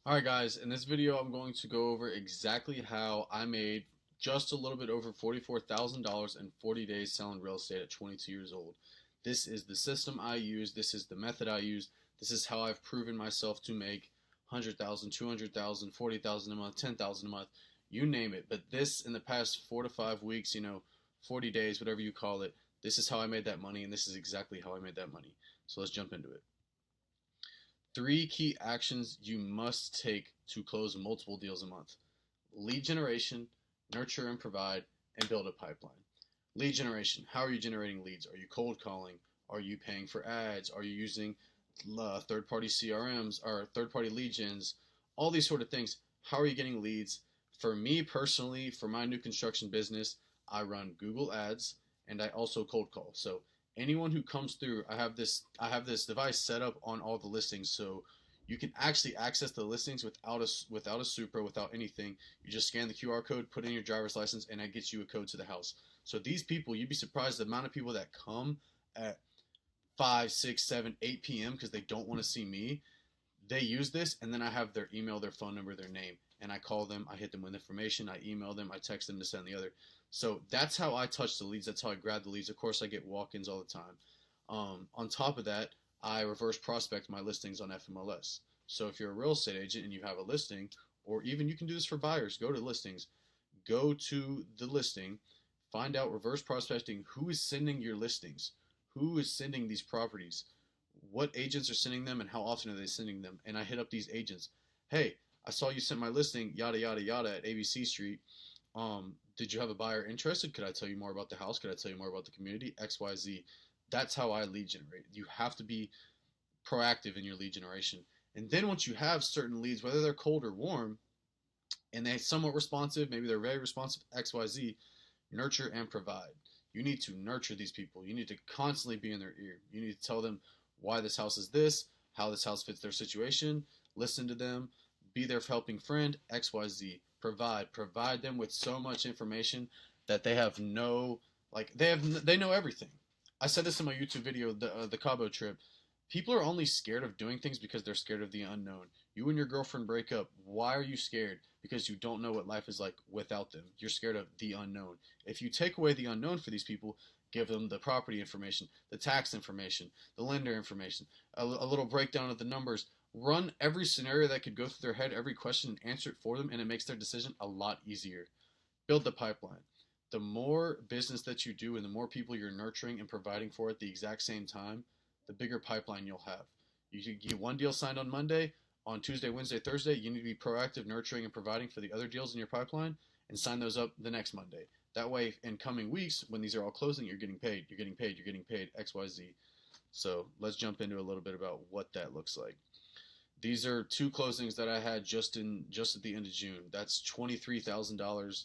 Alright guys, in this video I'm going to go over exactly how I made just a little bit over $44,000 in 40 days selling real estate at 22 years old. This is the system I use, this is the method I use, this is how I've proven myself to make 100,000, 200,000, 40,000 a month, 10,000 a month, you name it. But this in the past 4 to 5 weeks, 40 days, whatever you call it, this is how I made that money and this is exactly how I made that money. So let's jump into it. 3 key actions you must take to close multiple deals a month: lead generation, nurture and provide, and build a pipeline. Lead generation. How are you generating leads? Are you cold calling? Are you paying for ads? Are you using third-party CRMs or third-party lead gens? All these sort of things. How are you getting leads? For me personally, for my new construction business, I run Google Ads and I also cold call. So anyone who comes through, I have this device set up on all the listings, so you can actually access the listings without a Supra, without anything. You just scan the QR code, put in your driver's license, and that gets you a code to the house. So these people, you'd be surprised the amount of people that come at 5, 6, 7, 8 p.m. because they don't want to see me. They use this, and then I have their email, their phone number, their name, and I call them, I hit them with information, I email them, I text them to send the other. So that's how I touch the leads. That's how I grab the leads. Of course, I get walk-ins all the time. On top of that, I reverse prospect my listings on FMLS. So if you're a real estate agent and you have a listing, or even you can do this for buyers, go to listings, go to the listing, find out reverse prospecting who is sending your listings, who is sending these properties, what agents are sending them, and how often are they sending them. And I hit up these agents. Hey, I saw you sent my listing, yada yada yada, at ABC Street. Did you have a buyer interested? Could I tell you more about the house? Could I tell you more about the community? XYZ. That's how I lead generate. You have to be proactive in your lead generation. And then once you have certain leads, whether they're cold or warm, and they're somewhat responsive, maybe they're very responsive, XYZ, nurture and provide. You need to nurture these people. You need to constantly be in their ear. You need to tell them why this house is this, how this house fits their situation, listen to them, be their helping friend, XYZ. Provide them with so much information that they have no, like, they know everything. I said this in my YouTube video, the Cabo trip. People are only scared of doing things because they're scared of the unknown. You and your girlfriend break up. Why are you scared? Because you don't know what life is like without them. You're scared of the unknown. If you take away the unknown for these people, give them the property information, the tax information, the lender information, a little breakdown of the numbers, run every scenario that could go through their head, every question, and answer it for them, and it makes their decision a lot easier. Build the pipeline. The more business that you do and the more people you're nurturing and providing for at the exact same time, the bigger pipeline you'll have. You get one deal signed on Monday. On Tuesday, Wednesday, Thursday, you need to be proactive, nurturing, and providing for the other deals in your pipeline and sign those up the next Monday. That way, in coming weeks, when these are all closing, you're getting paid, you're getting paid, you're getting paid, XYZ. So let's jump into a little bit about what that looks like. These are 2 closings that I had just at the end of June. That's $23,000,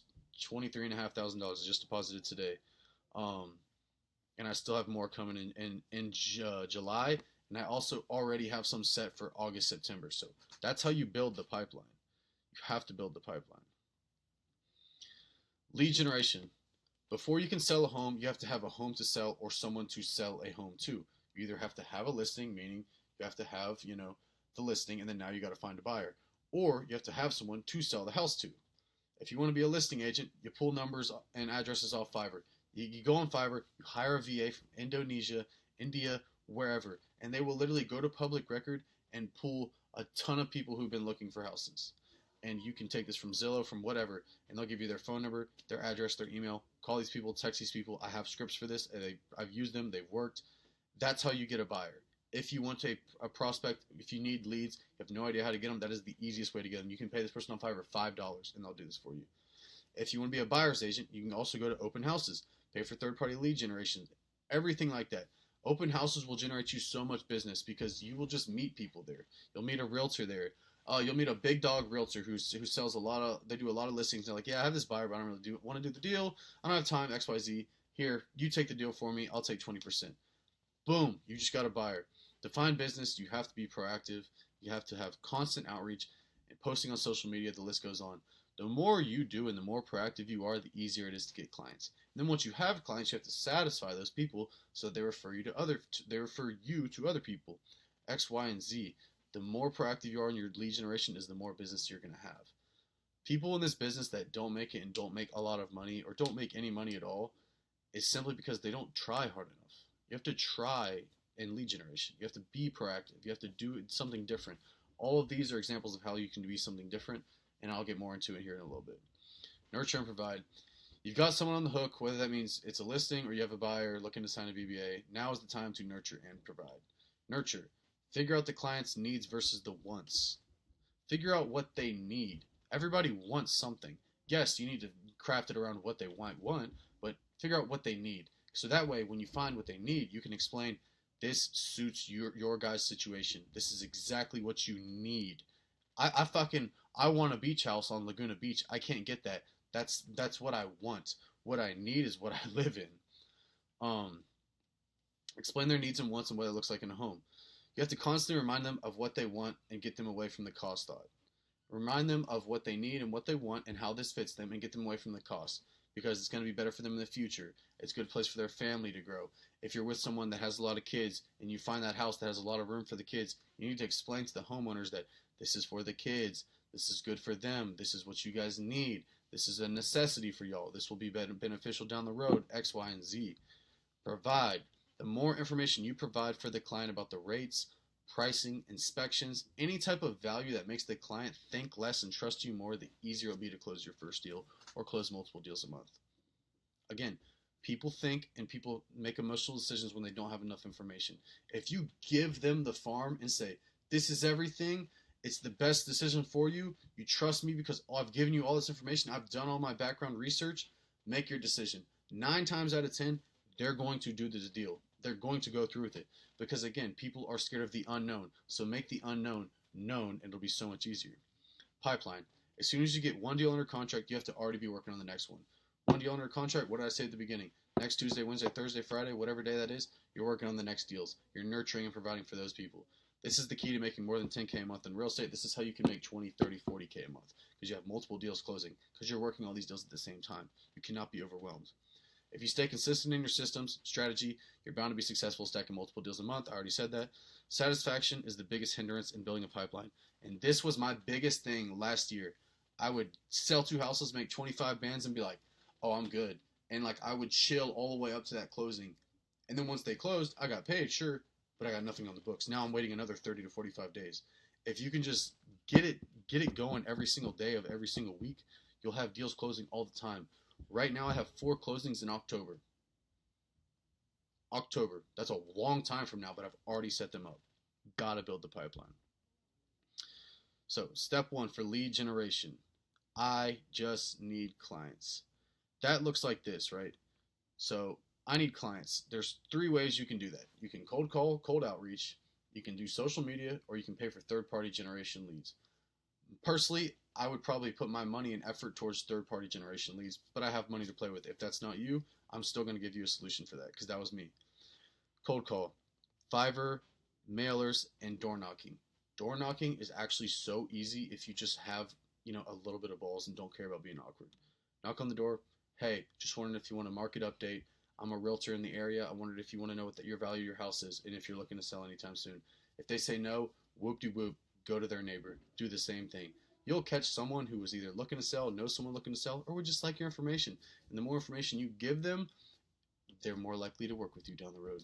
$23,500 just deposited today. Um, and I still have more coming in July, and I also already have some set for August, September. So that's how you build the pipeline. You have to build the pipeline. Lead generation. Before you can sell a home, you have to have a home to sell or someone to sell a home to. You either have to have a listing, meaning you have to have, the listing, and then now you got to find a buyer, or you have to have someone to sell the house to. If you want to be a listing agent, you pull numbers and addresses off Fiverr. You go on Fiverr, you hire a VA from Indonesia, India, wherever, and they will literally go to public record and pull a ton of people who've been looking for houses. And you can take this from Zillow, from whatever, and they'll give you their phone number, their address, their email. Call these people, text these people. I have scripts for this. I've used them. They've worked. That's how you get a buyer. If you want a prospect, if you need leads, you have no idea how to get them, that is the easiest way to get them. You can pay this person on Fiverr $5, and they'll do this for you. If you want to be a buyer's agent, you can also go to open houses, pay for third-party lead generation, everything like that. Open houses will generate you so much business because you will just meet people there. You'll meet a realtor there. You'll meet a big dog realtor who sells they do a lot of listings. They're like, yeah, I have this buyer, but I don't really want to do the deal. I don't have time, XYZ. Here, you take the deal for me. I'll take 20%. Boom, you just got a buyer. To find business, you have to be proactive. You have to have constant outreach and posting on social media. The list goes on. The more you do and the more proactive you are, the easier it is to get clients. And then once you have clients, you have to satisfy those people so they refer you to other people. X, Y, and Z. The more proactive you are in your lead generation is the more business you're going to have. People in this business that don't make it and don't make a lot of money or don't make any money at all is simply because they don't try hard enough. You have to try in lead generation. You have to be proactive. You have to do something different. All of these are examples of how you can be something different, and I'll get more into it here in a little bit. Nurture and provide. You've got someone on the hook, whether that means it's a listing or you have a buyer looking to sign a VBA. Now is the time to nurture and provide. Nurture. Figure out the client's needs versus the wants. Figure out what they need. Everybody wants something. Yes, you need to craft it around what they want, but figure out what they need. So that way, when you find what they need, you can explain, this suits your guy's situation. This is exactly what you need. I want a beach house on Laguna Beach. I can't get that. That's what I want. What I need is what I live in. Explain their needs and wants and what it looks like in a home. You have to constantly remind them of what they want and get them away from the cost thought. Remind them of what they need and what they want and how this fits them and get them away from the cost, because it's going to be better for them in the future. It's a good place for their family to grow. If you're with someone that has a lot of kids and you find that house that has a lot of room for the kids, you need to explain to the homeowners that this is for the kids. This is good for them. This is what you guys need. This is a necessity for y'all. This will be beneficial down the road, X, Y, and Z. Provide. The more information you provide for the client about the rates, pricing, inspections, any type of value that makes the client think less and trust you more, the easier it'll be to close your first deal or close multiple deals a month. Again, people think and people make emotional decisions when they don't have enough information. If you give them the farm and say, this is everything, it's the best decision for you, you trust me because I've given you all this information, I've done all my background research, make your decision. 9 times out of 10, they're going to do this deal. They're going to go through with it. Because again, people are scared of the unknown. So make the unknown known and it'll be so much easier. Pipeline. As soon as you get one deal under contract, you have to already be working on the next one. One deal under contract, what did I say at the beginning? Next Tuesday, Wednesday, Thursday, Friday, whatever day that is, you're working on the next deals. You're nurturing and providing for those people. This is the key to making more than 10K a month in real estate. This is how you can make 20, 30, 40K a month. Because you have multiple deals closing. Because you're working all these deals at the same time. You cannot be overwhelmed. If you stay consistent in your systems, strategy, you're bound to be successful stacking multiple deals a month. I already said that. Satisfaction is the biggest hindrance in building a pipeline. And this was my biggest thing last year. I would sell 2 houses, make 25 bands, and be like, oh, I'm good. And like I would chill all the way up to that closing. And then once they closed, I got paid, sure, but I got nothing on the books. Now I'm waiting another 30 to 45 days. If you can just get it going every single day of every single week, you'll have deals closing all the time. Right now I have 4 closings in October. That's a long time from now, but I've already set them up. Gotta build the pipeline. So step 1 for lead generation. I just need clients. That looks like this, right? So I need clients. There's 3 ways you can do that. You can cold call, cold outreach, you can do social media, or you can pay for third-party generation leads. Personally, I would probably put my money and effort towards third-party generation leads, but I have money to play with. If that's not you, I'm still going to give you a solution for that because that was me. Cold call, Fiverr, mailers, and door knocking. Door knocking is actually so easy if you just have, a little bit of balls and don't care about being awkward. Knock on the door. Hey, just wondering if you want a market update. I'm a realtor in the area. I wondered if you want to know what your value of your house is and if you're looking to sell anytime soon. If they say no, whoop-de-whoop. Go to their neighbor, do the same thing. You'll catch someone who is either looking to sell, knows someone looking to sell, or would just like your information. And the more information you give them, they're more likely to work with you down the road.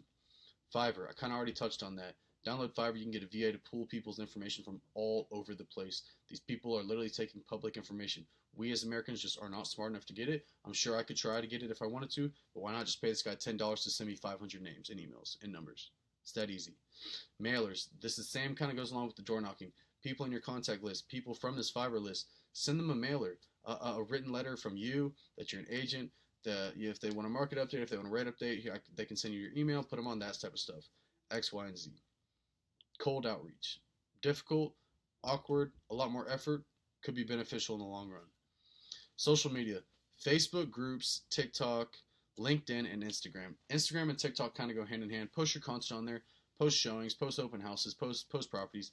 Fiverr, I kind of already touched on that. Download Fiverr, you can get a VA to pull people's information from all over the place. These people are literally taking public information. We as Americans just are not smart enough to get it. I'm sure I could try to get it if I wanted to, but why not just pay this guy $10 to send me 500 names and emails and numbers? It's that easy. Mailers. This is the same kind of goes along with the door knocking. People in your contact list, people from this Fiverr list, send them a mailer, a written letter from you that you're an agent. If they want a market update, if they want a rate update, they can send you your email, put them on that type of stuff. X, Y, and Z. Cold outreach. Difficult, awkward, a lot more effort, could be beneficial in the long run. Social media. Facebook groups, TikTok, LinkedIn, and Instagram. Instagram and TikTok kind of go hand in hand. Post your content on there. Post showings, post open houses, post properties.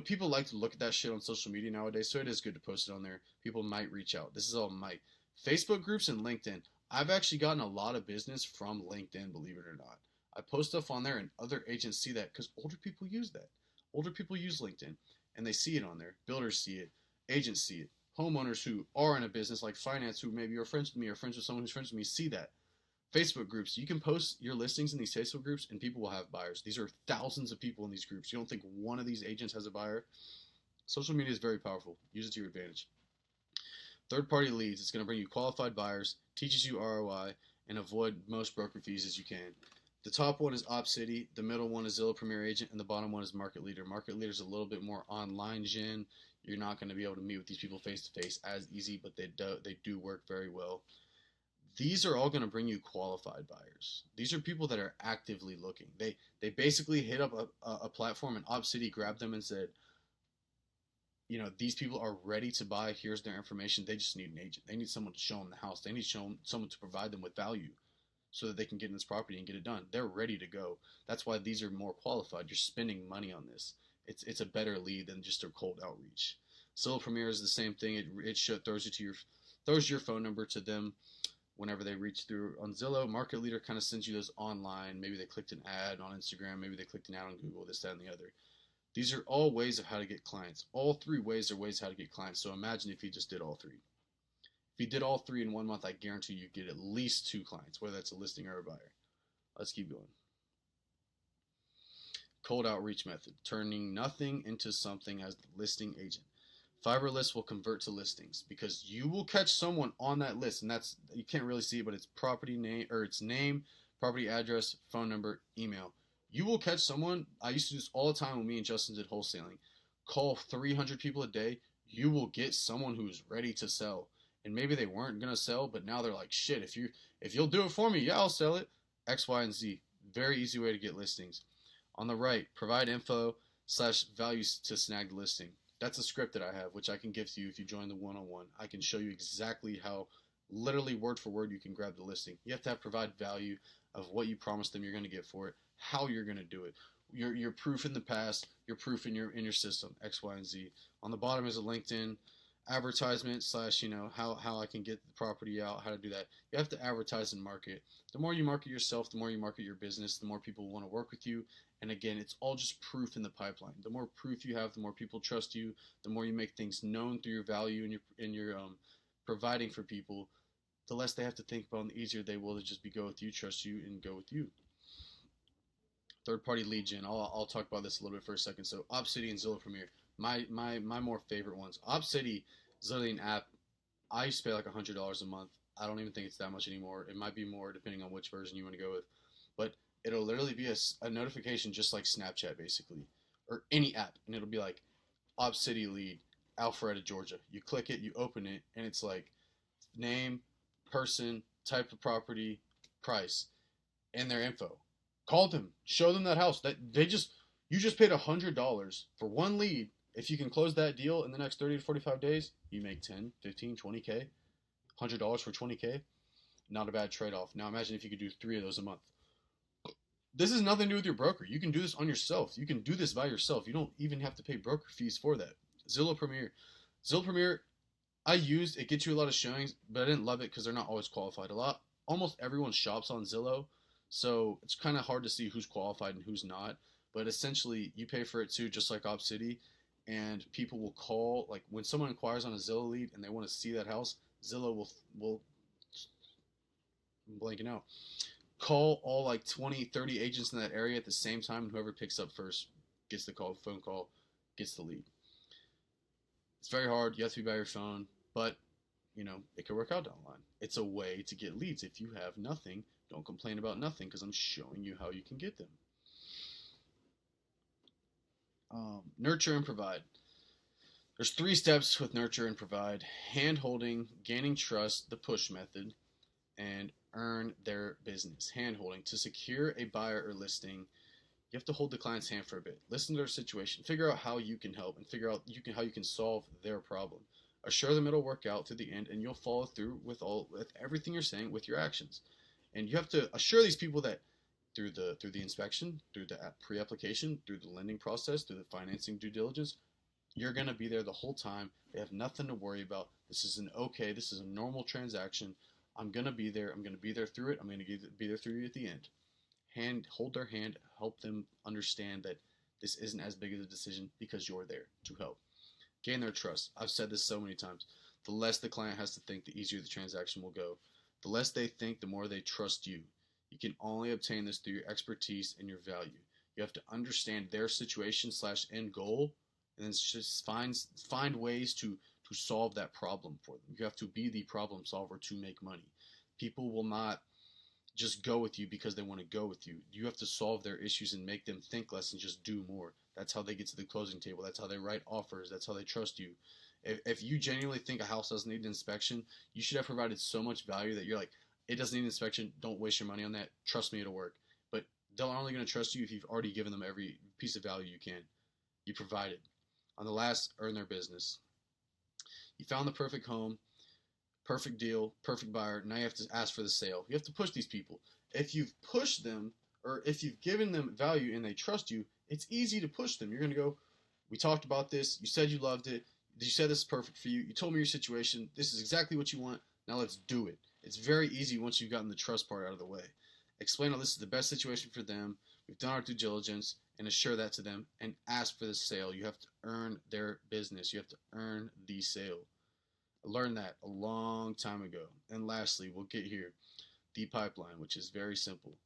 People like to look at that shit on social media nowadays, so it is good to post it on there. People might reach out. This is all might. Facebook groups and LinkedIn. I've actually gotten a lot of business from LinkedIn, believe it or not. I post stuff on there and other agents see that because older people use that. Older people use LinkedIn, and they see it on there. Builders see it, agents see it, homeowners who are in a business like finance, who maybe are friends with me or friends with someone who's friends with me, see that. Facebook groups. You can post your listings in these Facebook groups, and people will have buyers. These are thousands of people in these groups. You don't think one of these agents has a buyer? Social media is very powerful. Use it to your advantage. Third-party leads. It's going to bring you qualified buyers, teaches you ROI, and avoid most broker fees as you can. The top one is OpCity, the middle one is Zillow Premier Agent, and the bottom one is Market Leader. Market Leader is a little bit more online gen. You're not going to be able to meet with these people face to face as easy, but they do work very well. These are all going to bring you qualified buyers. These are people that are actively looking. They basically hit up a platform, and OpCity grabbed them and said, these people are ready to buy. Here's their information. They just need an agent. They need someone to show them the house. They need someone to provide them with value so that they can get in this property and get it done. They're ready to go. That's why these are more qualified. You're spending money on this. It's a better lead than just a cold outreach. Zillow Premier is the same thing. It throws your phone number to them whenever they reach through on Zillow. Market Leader kind of sends you those online. Maybe they clicked an ad on Instagram. Maybe they clicked an ad on Google, this, that, and the other. These are all ways of how to get clients. All three ways are ways how to get clients. So imagine if you just did all three. If you did all three in 1 month, I guarantee you get at least 2 clients, whether that's a listing or a buyer. Let's keep going. Cold outreach method. Turning nothing into something as the listing agent. Fiverr lists will convert to listings because you will catch someone on that list, and that's, you can't really see it, but it's property name, or it's name, property address, phone number, email. You will catch someone. I used to do this all the time when me and Justin did wholesaling. Call 300 people a day. You will get someone who's ready to sell. And maybe they weren't going to sell, but now they're like, shit, if you'll do it for me, yeah, I'll sell it. X, Y, and Z. Very easy way to get listings. On the right, provide info/values to snag the listing. That's a script that I have, which I can give to you if you join the one-on-one. I can show you exactly how, literally word for word, you can grab the listing. You have to provide value of what you promised them you're going to get for it, how you're going to do it. Your proof in the past, your proof in your system, X, Y, and Z. On the bottom is a LinkedIn advertisement / how I can get the property out, how to do that. You have to advertise and market. The more you market yourself, the more you market your business, the more people want to work with you. And again, it's all just proof in the pipeline. The more proof you have, the more people trust you, the more you make things known through your value and your providing for people, the less they have to think about and the easier they will to just go with you, trust you, and go with you. Third-party lead gen. I'll talk about this a little bit for a second. So OpCity and Zillow Premier. My more favorite ones. OpCity is literally an app. I used to pay like $100 a month. I don't even think it's that much anymore. It might be more depending on which version you want to go with. But it'll literally be a notification just like Snapchat basically. Or any app. And it'll be like OpCity lead, Alpharetta, Georgia. You click it, you open it, and it's like name, person, type of property, price, and their info. Call them, show them that house. You just paid $100 for one lead. If you can close that deal in the next 30 to 45 days, you make 10, 15, 20K. $100 for 20K. Not a bad trade-off. Now imagine if you could do 3 of those a month. This has nothing to do with your broker. You can do this on yourself. You can do this by yourself. You don't even have to pay broker fees for that. Zillow Premier. Zillow Premier, I used. It gets you a lot of showings, but I didn't love it because they're not always qualified. Almost everyone shops on Zillow, so it's kind of hard to see who's qualified and who's not. But essentially, you pay for it too, just like OpCity, and people will call. Like when someone inquires on a Zillow lead and they want to see that house, Zillow will I'm blanking out. Call all like 20, 30 agents in that area at the same time, and whoever picks up first gets the phone call, gets the lead. It's very hard. You have to be by your phone, but it can work out down the line. It's a way to get leads. If you have nothing, don't complain about nothing because I'm showing you how you can get them. Nurture and provide. There's 3 steps with nurture and provide: hand-holding, gaining trust, the push method, and earn their business. Hand-holding. To secure a buyer or listing, you have to hold the client's hand for a bit. Listen to their situation. Figure out how you can help and figure out how you can solve their problem. Assure them it'll work out to the end, and you'll follow through with everything you're saying with your actions. And you have to assure these people that through the inspection, through the pre-application, through the lending process, through the financing due diligence, you're going to be there the whole time. They have nothing to worry about. This is a normal transaction. I'm going to be there. I'm going to be there through it. I'm going to be there through you at the end. Hold their hand, help them understand that this isn't as big of a decision because you're there to help. Gain their trust. I've said this so many times. The less the client has to think, the easier the transaction will go. The less they think, the more they trust you. You can only obtain this through your expertise and your value. You have to understand their situation slash end goal, and then just find ways to solve that problem for them. You have to be the problem solver to make money. People will not just go with you because they want to go with you. You have to solve their issues and make them think less and just do more. That's how they get to the closing table. That's how they write offers. That's how they trust you. If you genuinely think a house doesn't need an inspection, you should have provided so much value that you're like, it doesn't need an inspection. Don't waste your money on that. Trust me, it'll work. But they're only going to trust you if you've already given them every piece of value you can. You provided. On the last, earn their business. You found the perfect home, perfect deal, perfect buyer. Now you have to ask for the sale. You have to push these people. If you've pushed them, or if you've given them value and they trust you, it's easy to push them. You're going to go, we talked about this. You said you loved it. You said this is perfect for you. You told me your situation. This is exactly what you want. Now let's do it. It's very easy once you've gotten the trust part out of the way. Explain how this is the best situation for them. We've done our due diligence, and assure that to them, and ask for the sale. You have to earn their business. You have to earn the sale. I learned that a long time ago. And lastly, we'll get here, the pipeline, which is very simple.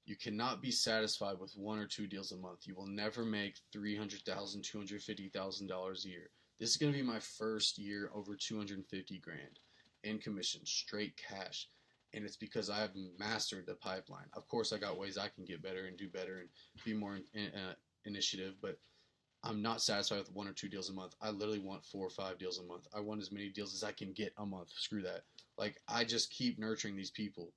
You cannot be satisfied with 1 or 2 deals a month. You will never make $300,000, $250,000 a year. This is going to be my first year over 250 grand in commission, straight cash. And it's because I have mastered the pipeline. Of course, I got ways I can get better and do better and be more initiative, but I'm not satisfied with 1 or 2 deals a month. I literally want 4 or 5 deals a month. I want as many deals as I can get a month. Screw that. Like, I just keep nurturing these people.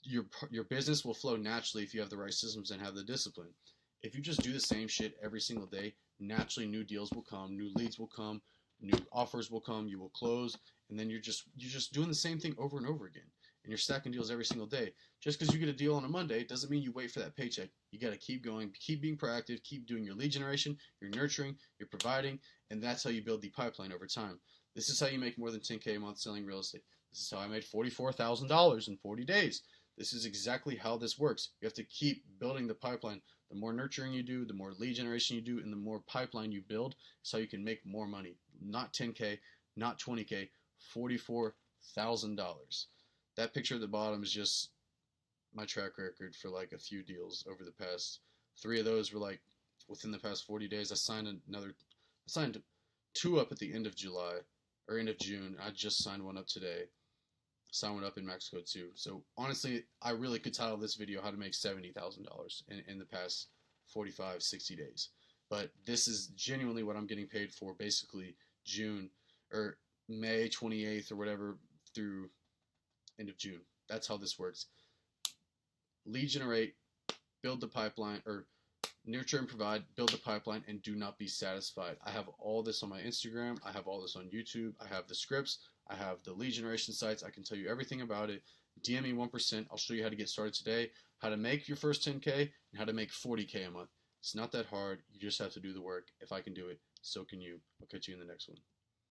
Your business will flow naturally if you have the right systems and have the discipline. If you just do the same shit every single day, naturally new deals will come, new leads will come, new offers will come, you will close, and then you're just doing the same thing over and over again. And you're stacking deals every single day. Just because you get a deal on a Monday doesn't mean you wait for that paycheck. You got to keep going, keep being proactive, keep doing your lead generation, your nurturing, your providing, and that's how you build the pipeline over time. This is how you make more than $10K a month selling real estate. This is how I made $44,000 in 40 days. This is exactly how this works. You have to keep building the pipeline. The more nurturing you do, the more lead generation you do, and the more pipeline you build, is how you can make more money. Not 10K, not 20K, $44,000. That picture at the bottom is just my track record for like a few deals over the past. 3 of those were like within the past 40 days. I signed 2 up at the end of July or end of June. I just signed one up today. Signed one up in Mexico too. So honestly, I really could title this video how to make $70,000 in the past 45, 60 days. But this is genuinely what I'm getting paid for basically June or May 28th or whatever through end of June. That's how this works. Lead generate, build the pipeline, or nurture and provide, build the pipeline, and do not be satisfied. I have all this on my Instagram. I have all this on YouTube. I have the scripts. I have the lead generation sites. I can tell you everything about it. DM me 1%. I'll show you how to get started today, how to make your first 10K, and how to make 40K a month. It's not that hard. You just have to do the work. If I can do it, so can you. I'll catch you in the next one.